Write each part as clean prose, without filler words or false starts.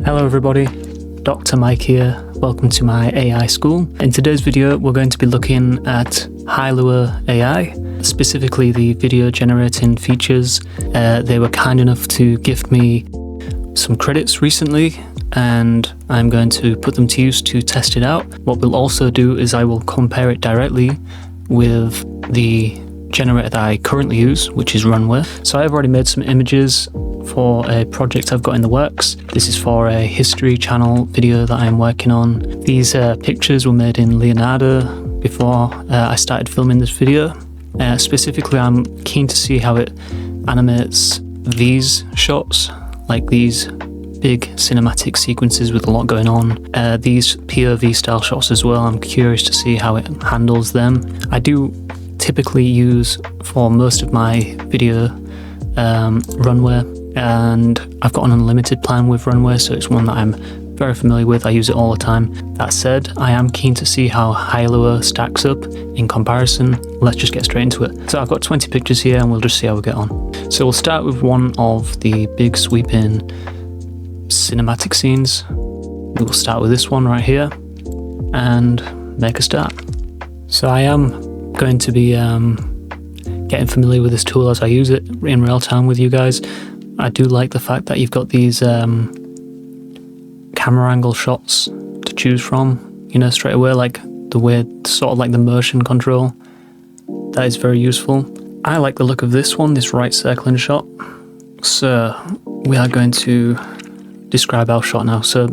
Hello everybody, Dr. Mike here. Welcome to my AI school. In today's video, we're going to be looking at Hailuo AI, specifically the video generating features. They were kind enough to gift me some credits recently, and I'm going to put them to use to test it out. What we'll also do is I will compare it directly with the generator that I currently use, which is Runway. So I've already made some images for a project I've got in the works. This is for a history channel video that I'm working on. These pictures were made in Leonardo before I started filming this video. Specifically, I'm keen to see how it animates these shots, like these big cinematic sequences with a lot going on. These POV style shots as well, I'm curious to see how it handles them. I do typically use for most of my video Runway, and I've got an unlimited plan with Runway, so it's one that I'm very familiar with. I use it all the time. That said, I am keen to see how Hailuo stacks up in comparison. Let's just get straight into it. So I've got 20 pictures here and we'll just see how we get on. So we'll start with one of the big sweeping cinematic scenes. We will start with this one right here and make a start. So I am going to be getting familiar with this tool as I use it in real time with you guys. I do like the fact that you've got these camera angle shots to choose from, you know, straight away, like the way, sort of like the motion control. That is very useful. I like the look of this one, this right circling shot. So we are going to describe our shot now. So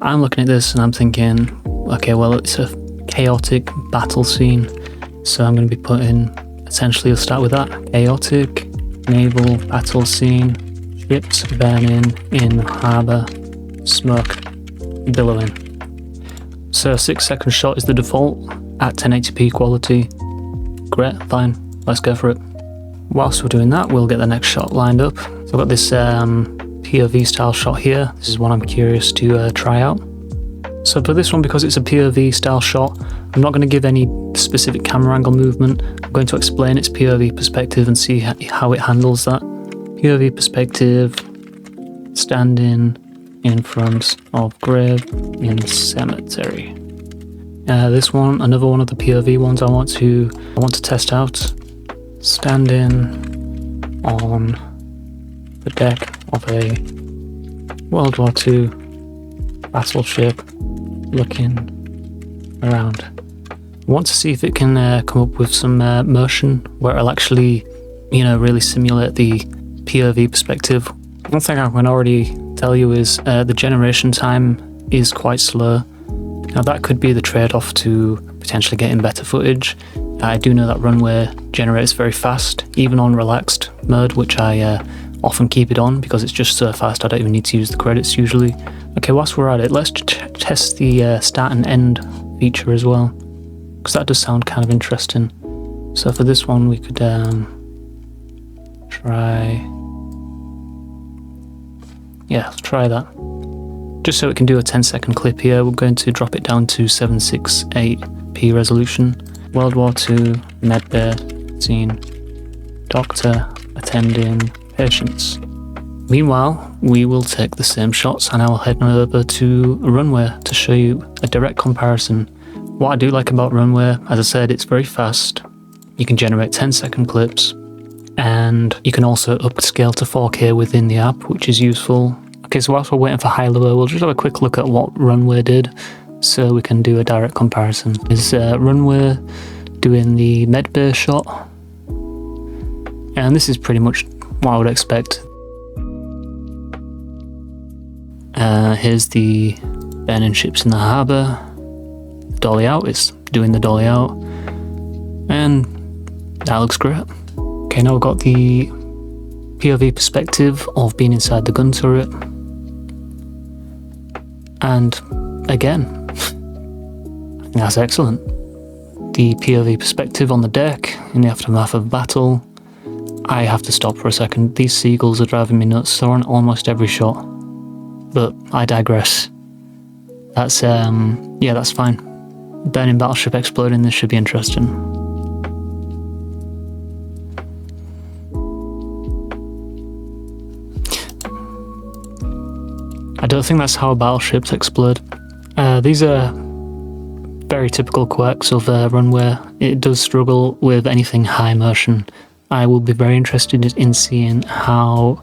I'm looking at this and I'm thinking, okay, well, it's a chaotic battle scene. So I'm going to be putting, essentially, we'll start with that. Chaotic naval battle scene, ships burning in harbour, smoke billowing. So 6-second shot is the default at 1080p quality. Great, fine, let's go for it. Whilst we're doing that, we'll get the next shot lined up. So I've got this POV style shot here. This is one I'm curious to try out. So for this one, because it's a POV style shot, I'm not going to give any specific camera angle movement. I'm going to explain its POV perspective and see how it handles that. POV perspective, standing in front of grave in cemetery. This one, another one of the POV ones I want to test out. Standing on the deck of a World War II battleship, looking around. I want to see if it can come up with some motion where it'll actually, you know, really simulate the POV perspective. One thing I can already tell you is the generation time is quite slow. Now that could be the trade-off to potentially getting better footage. I do know that Runway generates very fast, even on relaxed mode, which I often keep it on because it's just so fast I don't even need to use the credits usually. Okay, whilst we're at it, let's test the start and end feature as well, because that does sound kind of interesting. So for this one we could let's try that. Just so it can do a 10-second clip here, we're going to drop it down to 768p resolution. World War II medbay scene, doctor attending patients. Meanwhile, we will take the same shots and I will head over to Runway to show you a direct comparison. What I do like about Runway, as I said, it's very fast. You can generate 10-second clips and you can also upscale to 4K within the app, which is useful. Okay, so whilst we're waiting for Hailuo, we'll just have a quick look at what Runway did so we can do a direct comparison. Is Runway doing the medbay shot? And this is pretty much what I would expect. Here's the burning ships in the harbour. Dolly out, it's doing the dolly out. And that looks great. Okay, now we've got the POV perspective of being inside the gun turret. And again, I think that's excellent. The POV perspective on the deck in the aftermath of battle. I have to stop for a second. These seagulls are driving me nuts. They're on almost every shot. But I digress. That's, yeah, that's fine. Burning battleship exploding, this should be interesting. don't think that's how battleships explode. These are very typical quirks of Runway. It does struggle with anything high motion. I will be very interested in seeing how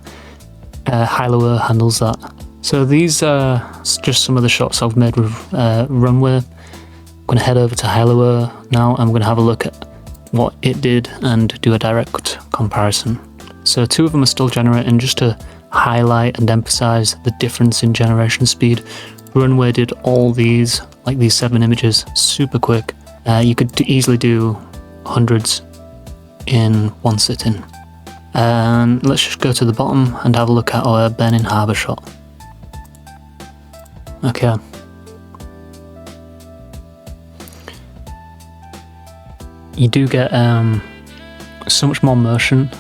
Hailuo handles that. So these are just some of the shots I've made with Runway. I'm going to head over to Hailuo now. I'm going to have a look at what it did and do a direct comparison. So 2 of them are still generating, just to highlight and emphasize the difference in generation speed. Runway did all these, like these 7 images, super quick. You could easily do hundreds in one sitting. And let's just go to the bottom and have a look at our Ben in Harbour shot. Okay. You do get so much more motion.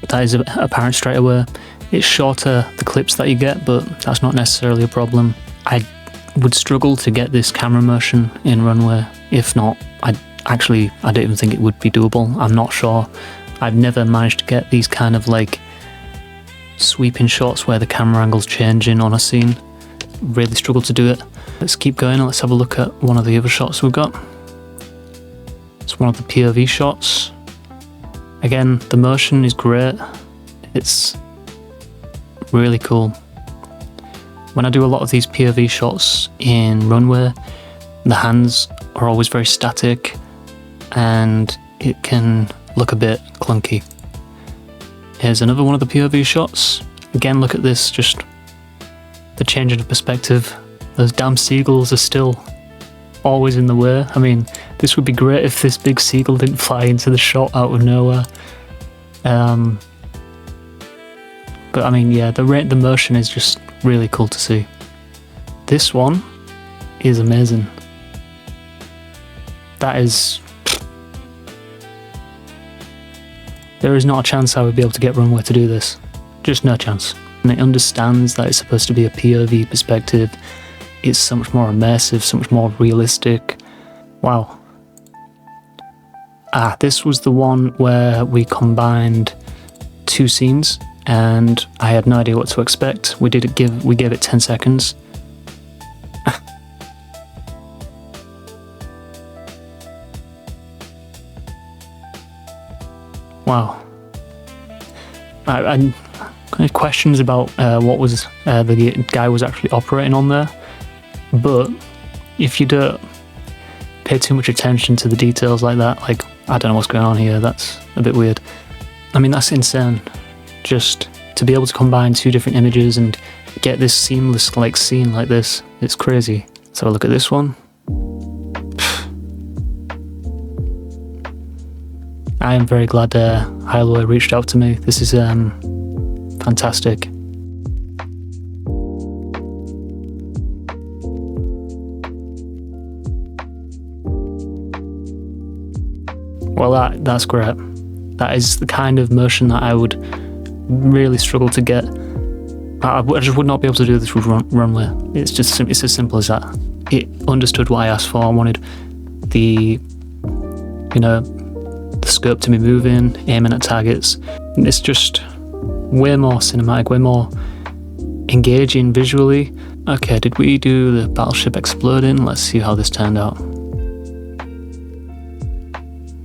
That is apparent straight away. It's shorter, the clips that you get, but that's not necessarily a problem. I would struggle to get this camera motion in Runway. If not, I don't even think it would be doable. I'm not sure. I've never managed to get these kind of like sweeping shots where the camera angle's changing on a scene. Really struggle to do it. Let's keep going and let's have a look at one of the other shots we've got. It's one of the POV shots. Again, the motion is great. It's really cool. When I do a lot of these POV shots in Runway, the hands are always very static and it can look a bit clunky. Here's another one of the POV shots. Again, look at this, just the change in perspective. Those damn seagulls are still always in the way. I mean, this would be great if this big seagull didn't fly into the shot out of nowhere. But I mean, yeah, the motion is just really cool to see. This one is amazing. That is... There is not a chance I would be able to get Runway to do this. Just no chance. And it understands that it's supposed to be a POV perspective. It's so much more immersive, so much more realistic. Wow. This was the one where we combined 2 scenes and I had no idea what to expect. We gave it 10 seconds. Wow. I had questions about what was the guy was actually operating on there, but if you don't pay too much attention to the details like that, like, I don't know what's going on here, that's a bit weird. I mean, that's insane. Just to be able to combine 2 different images and get this seamless like scene like this, it's crazy. Let's have a look at this one. I am very glad Hailuo reached out to me. This is fantastic. Well, that's great. That is the kind of motion that I would really struggle to get. I just would not be able to do this with Runway. It's as simple as that. It understood what I asked for. I wanted the scope to be moving, aiming at targets. It's just way more cinematic, way more engaging visually. Okay, did we do the battleship exploding? Let's see how this turned out.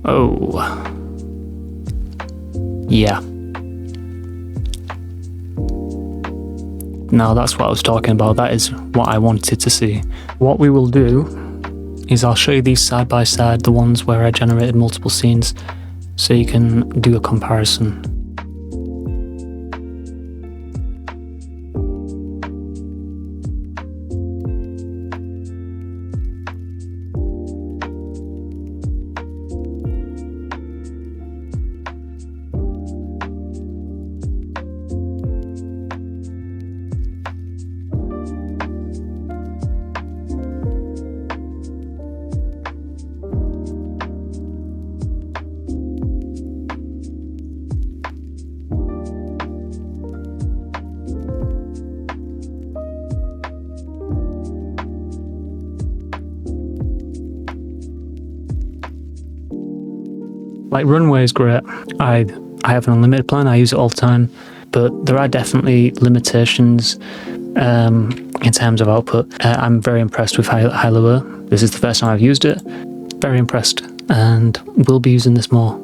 Oh. Yeah. Now that's what I was talking about. That is what I wanted to see. What we will do is I'll show you these side by side, the ones where I generated multiple scenes, so you can do a comparison. Like, Runway is great. I have an unlimited plan, I use it all the time, but there are definitely limitations. in terms of output. I'm very impressed with Hailuo. This is the first time I've used it. Very impressed, and will be using this more.